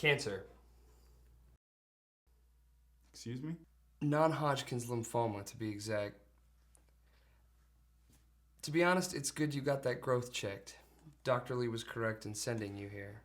Cancer. Excuse me? Non-Hodgkin's lymphoma, to be exact. To be honest, it's good you got that growth checked. Dr. Lee was correct in sending you here.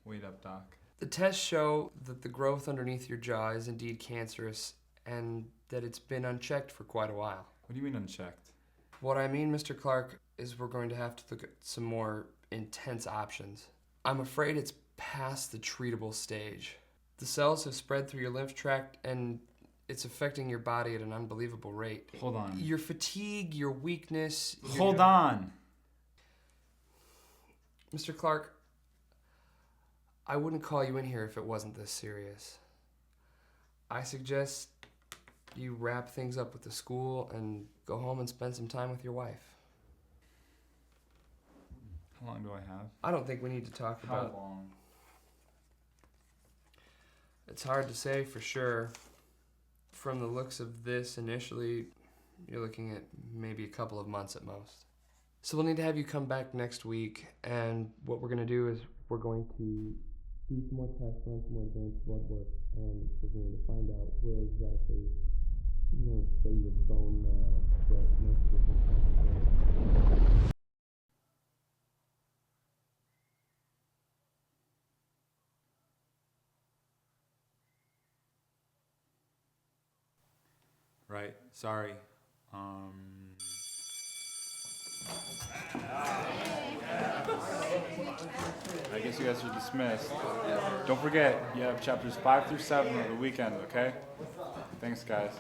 Wait up, Doc. The tests show that the growth underneath your jaw is indeed cancerous and that it's been unchecked for quite a while. What do you mean unchecked? What I mean, Mr. Clark, is we're going to have to look at some more intense options. I'm afraid it's past the treatable stage. The cells have spread through your lymph tract and it's affecting your body at an unbelievable rate. Hold on. Your fatigue, your weakness... Hold on! Mr. Clark, I wouldn't call you in here if it wasn't this serious. I suggest you wrap things up with the school and go home and spend some time with your wife. How long do I have? I don't think we need to talk about... How long? It's hard to say for sure. From the looks of this initially, you're looking at maybe a couple of months at most. So we'll need to have you come back next week, and what we're going to do is we're going to do some more tests, run some more advanced blood work, and we're going to find out where exactly, say your bone marrow, that most of the things. Right, sorry. I guess you guys are dismissed. Don't forget, you have chapters 5 through 7 over the weekend, okay? Thanks, guys.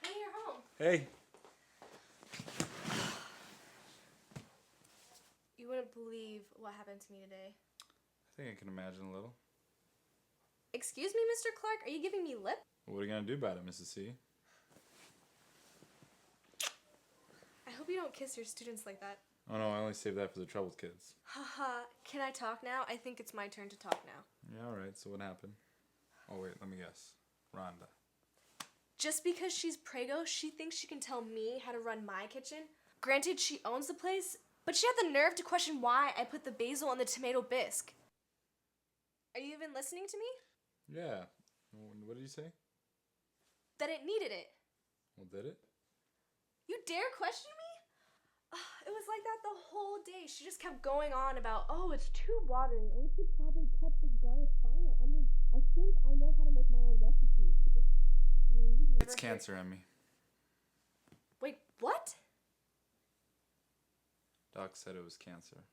Hey, you're home. Hey. You wouldn't believe what happened to me today. I think I can imagine a little. Excuse me, Mr. Clark? Are you giving me lip? What are you gonna do about it, Mrs. C? I hope you don't kiss your students like that. Oh no, I only saved that for the troubled kids. Haha, can I talk now? I think it's my turn to talk now. Yeah, alright, so what happened? Oh wait, let me guess. Rhonda. Just because she's prego, she thinks she can tell me how to run my kitchen? Granted, she owns the place, but she had the nerve to question why I put the basil on the tomato bisque. Are you even listening to me? Yeah. What did you say? That it needed it. Well, did it? You dare question me? It was like that the whole day. She just kept going on about, oh, it's too watery. We should probably cut the garlic finer. I mean, I think I know how to make my own recipe. It's cancer, Emmy. Wait, what? Doc said it was cancer.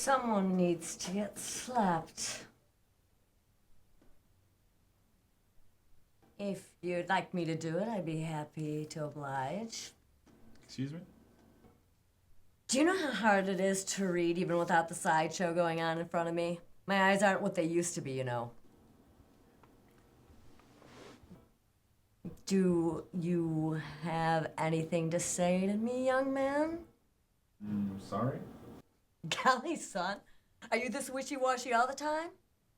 Someone needs to get slapped. If you'd like me to do it, I'd be happy to oblige. Excuse me? Do you know how hard it is to read even without the sideshow going on in front of me? My eyes aren't what they used to be, you know. Do you have anything to say to me, young man? Sorry? Golly, son, are you this wishy-washy all the time?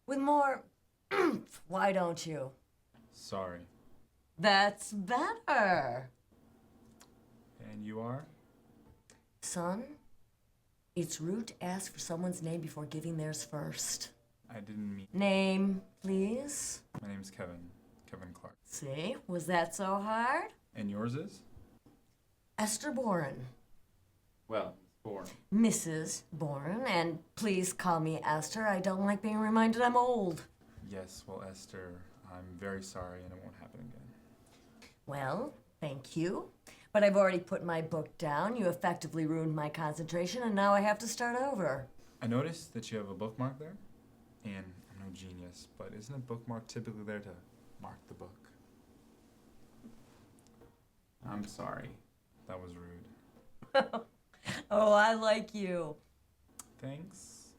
With more oomph, why don't you? Sorry. That's better. And you are? Son, it's rude to ask for someone's name before giving theirs first. I didn't mean... Name, please. My name's Kevin. Kevin Clark. See, was that so hard? And yours is? Esther Boren. Well, Bourne. Mrs. Boren, and please call me Esther. I don't like being reminded I'm old. Yes, well, Esther, I'm very sorry and it won't happen again. Well, thank you. But I've already put my book down. You effectively ruined my concentration, and now I have to start over. I noticed that you have a bookmark there, and I'm no genius, but isn't a bookmark typically there to mark the book? I'm sorry. That was rude. Oh, I like you. Thanks.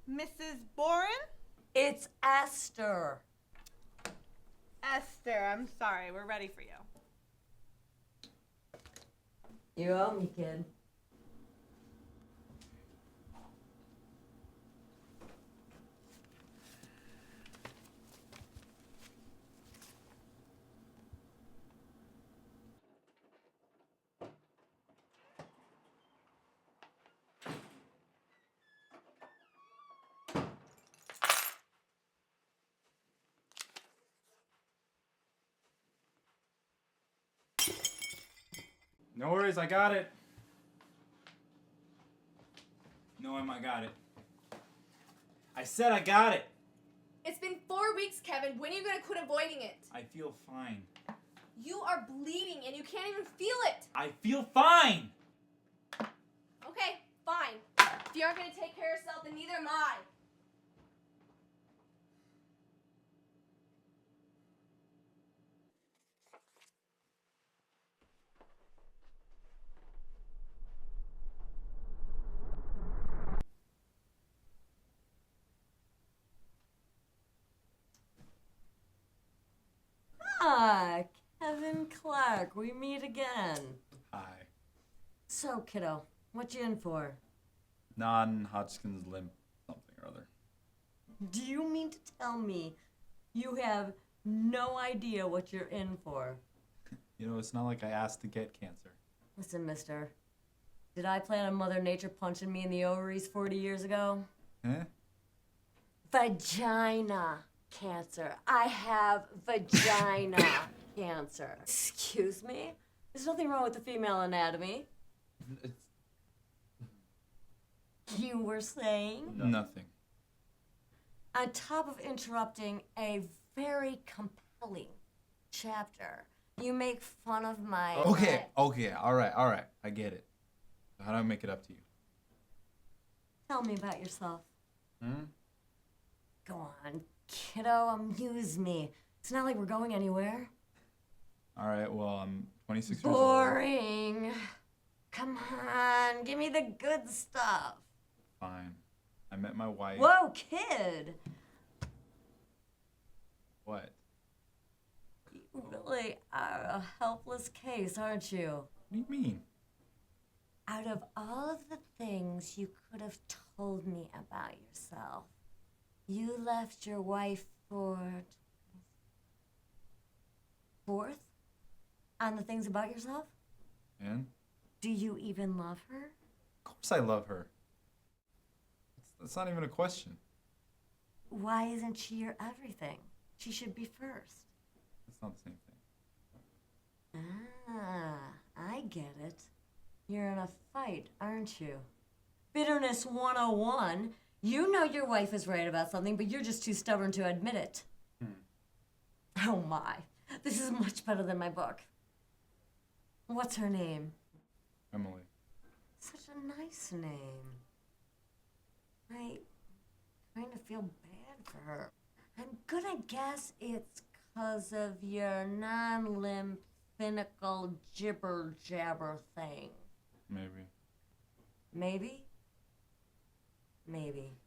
Mrs. Boren? It's Esther. Esther, I'm sorry. We're ready for you. You owe me, kid. No worries, I got it. No, I got it. I said I got it. It's been 4 weeks, Kevin. When are you gonna quit avoiding it? I feel fine. You are bleeding and you can't even feel it. I feel fine! Okay, fine. If you aren't gonna take care of yourself, then neither am I. Ah, Kevin Clark, we meet again. Hi. So, kiddo, what you in for? Non-Hodgkin's limp something or other. Do you mean to tell me you have no idea what you're in for? You know, it's not like I asked to get cancer. Listen, mister, did I plan on Mother Nature punching me in the ovaries 40 years ago? Eh? Vagina cancer. I have vagina cancer. Excuse me? There's nothing wrong with the female anatomy. It's You were saying? nothing. On top of interrupting a very compelling chapter, you make fun of my... Okay, all right. I get it. How do I make it up to you? Tell me about yourself. Hmm? Go on, kiddo, amuse me. It's not like we're going anywhere. All right, well, I'm 26 years old. Boring. Come on, give me the good stuff. Fine. I met my wife. Whoa, kid. What? You really are a helpless case, aren't you? What do you mean? Out of all of the things you could have told me about yourself, you left your wife for fourth on the things about yourself? And? Do you even love her? Of course I love her. That's not even a question. Why isn't she your everything? She should be first. It's not the same thing. Ah, I get it. You're in a fight, aren't you? Bitterness 101. You know your wife is right about something, but you're just too stubborn to admit it. Oh my, this is much better than my book. What's her name? Emily. Such a nice name. I kind of feel bad for her. I'm gonna guess it's 'cause of your non-lymphinical jibber-jabber thing. Maybe. Maybe? Maybe.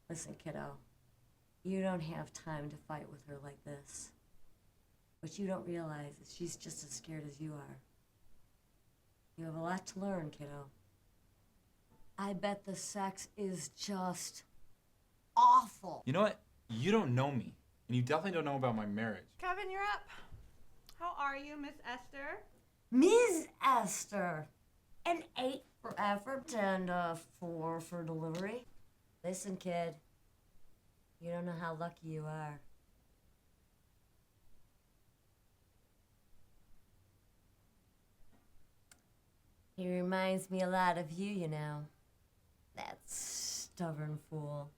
Listen, kiddo, you don't have time to fight with her like this. What you don't realize is she's just as scared as you are. You have a lot to learn, kiddo. I bet the sex is just awful. You know what? You don't know me. And you definitely don't know about my marriage. Kevin, you're up. How are you, Miss Esther? Ms. Esther, an 8 for effort and a 4 for delivery. Listen, kid, you don't know how lucky you are. He reminds me a lot of you, you know. That stubborn fool.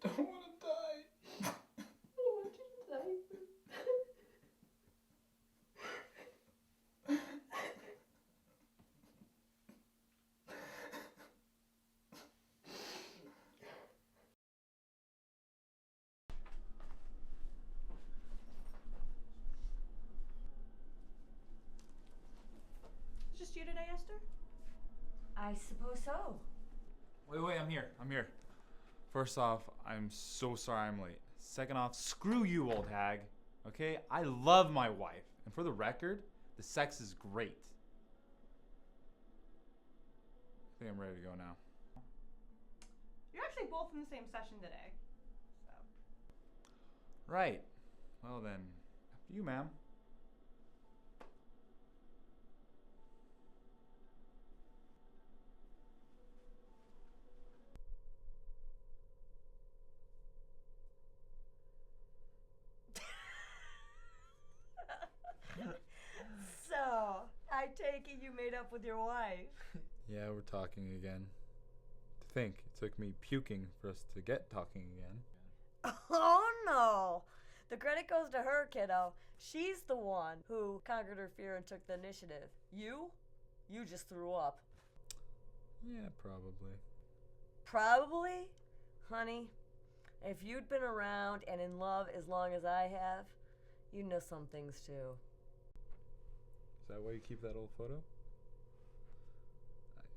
I don't want to die. It's just you today, Esther? I suppose so. Wait, I'm here. First off, I'm so sorry I'm late. Second off, screw you, old hag. Okay? I love my wife. And for the record, the sex is great. I think I'm ready to go now. You're actually both in the same session today. So. Right. Well then, after you, ma'am. So, I take it you made up with your wife. Yeah, we're talking again. To think, it took me puking for us to get talking again. Oh no! The credit goes to her, kiddo. She's the one who conquered her fear and took the initiative. You just threw up. Yeah, probably. Probably? Honey, if you'd been around and in love as long as I have, you'd know some things too. Is that why you keep that old photo?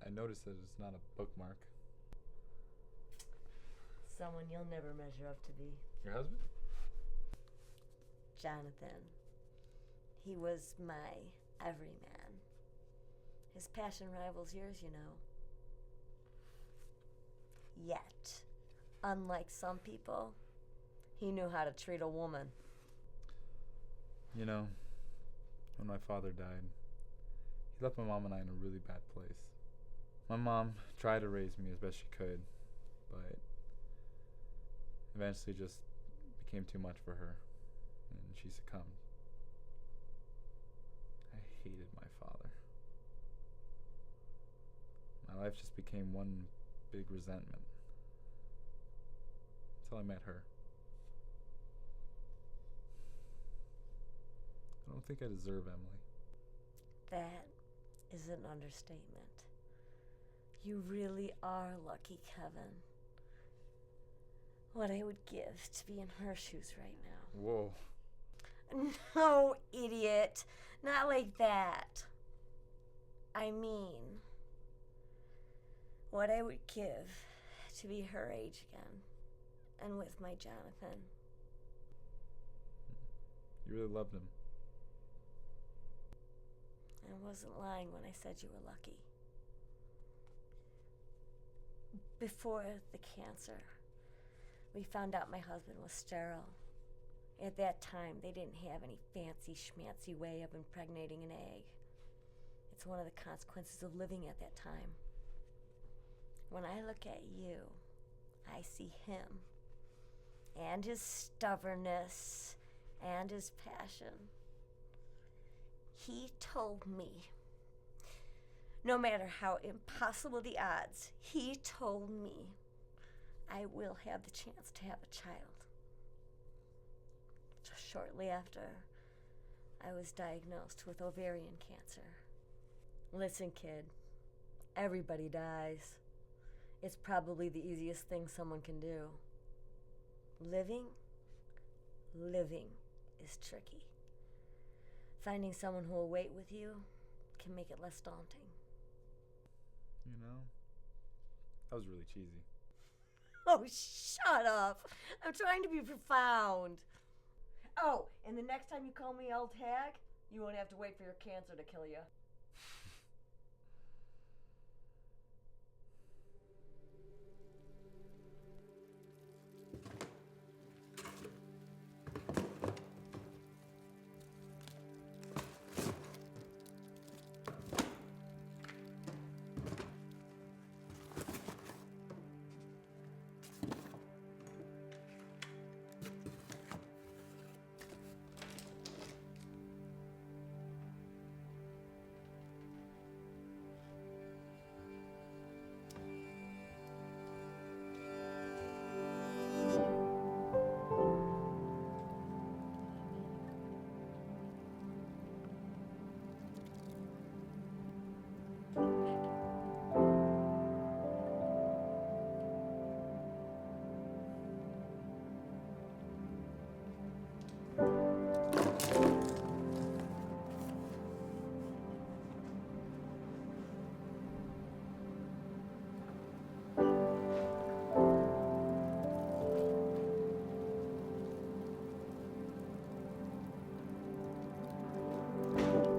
I noticed that it's not a bookmark. Someone you'll never measure up to be. Your husband? Jonathan. He was my everyman. His passion rivals yours, you know. Yet, unlike some people, he knew how to treat a woman. You know, when my father died, he left my mom and I in a really bad place. My mom tried to raise me as best she could, but eventually just became too much for her, and she succumbed. I hated my father. My life just became one big resentment until I met her. I don't think I deserve Emily. That is an understatement. You really are lucky, Kevin. What I would give to be in her shoes right now. Whoa. No, idiot. Not like that. I mean, what I would give to be her age again and with my Jonathan. You really loved him. I wasn't lying when I said you were lucky. Before the cancer, we found out my husband was sterile. At that time, they didn't have any fancy schmancy way of impregnating an egg. It's one of the consequences of living at that time. When I look at you, I see him and his stubbornness and his passion. He told me, no matter how impossible the odds, he told me I will have the chance to have a child. Shortly after, I was diagnosed with ovarian cancer. Listen, kid, everybody dies. It's probably the easiest thing someone can do. Living is tricky. Finding someone who will wait with you can make it less daunting. You know, that was really cheesy. Oh, shut up. I'm trying to be profound. Oh, and the next time you call me old hag, you won't have to wait for your cancer to kill you.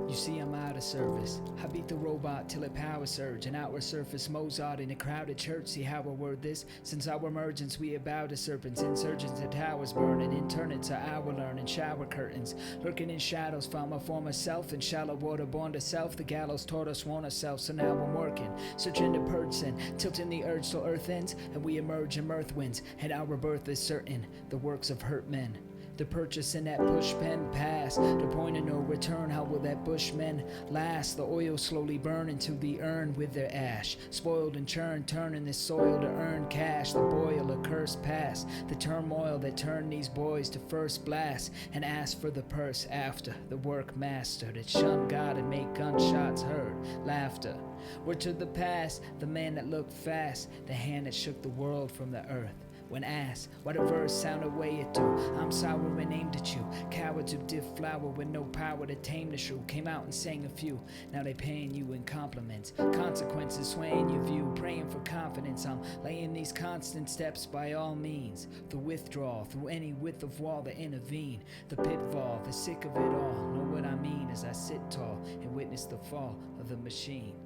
You see, I'm out of service. I beat the robot till it power surge. An outward surface Mozart in a crowded church. See how I word this? Since our emergence, we bow to serpents. Insurgents at towers burning. Internal to our learning. Shower curtains. Lurking in shadows. Found my former self in shallow water. Born to self. The gallows taught us want ourselves. So now I'm working. Searching to purge sin. Tilting the urge till earth ends. And we emerge in mirth winds. And our rebirth is certain. The works of hurt men. The purchase in that push pen pass. The point of no return, how will that bushman last? The oil slowly burn into the urn with their ash. Spoiled and churned, turning this soil to earn cash. The boil, a curse past. The turmoil that turned these boys to first blast. And ask for the purse after. The work mastered. It shunned God and made gunshots heard. Laughter. Word to the past, the man that looked fast. The hand that shook the world from the earth. when asked what a verse sounded way it do. I'm sour and aimed at you. Cowards who did flower with no power to tame the shrew. Came out and sang a few. Now they paying you in compliments. Consequences swaying your view. Praying for confidence. I'm laying these constant steps by all means. The withdrawal through any width of wall that intervene. The pitfall, the sick of it all. Know what I mean as I sit tall and witness the fall of the machine.